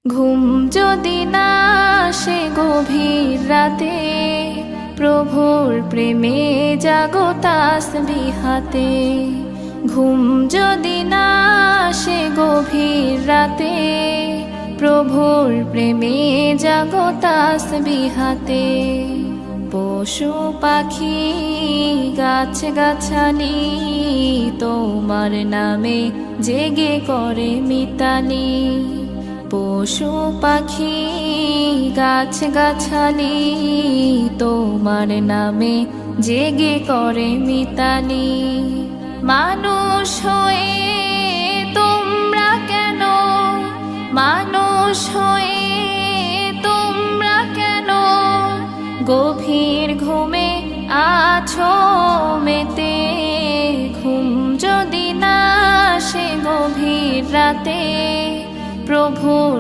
ঘুম যদি না আসে গভীর রাতে, প্রভুর প্রেমে জাগো তাসবিহাতে। ঘুম যদি না আসে গভীর রাতে, প্রভুর প্রেমে জাগো তাসবিহাতে। পশু পাখি গাছ গাছালি তোমার নামে জেগে করে মিতালি। পশু পাখি গাছ গাছালি তোমার নামে জেগে করে মিতালি। মানুষ হয়ে তোমরা কেন, মানুষ হয়ে তোমরা কেন গভীর ঘুমে আছো মেতে। ঘুম যদি না আসে গভীর রাতে, প্রভুর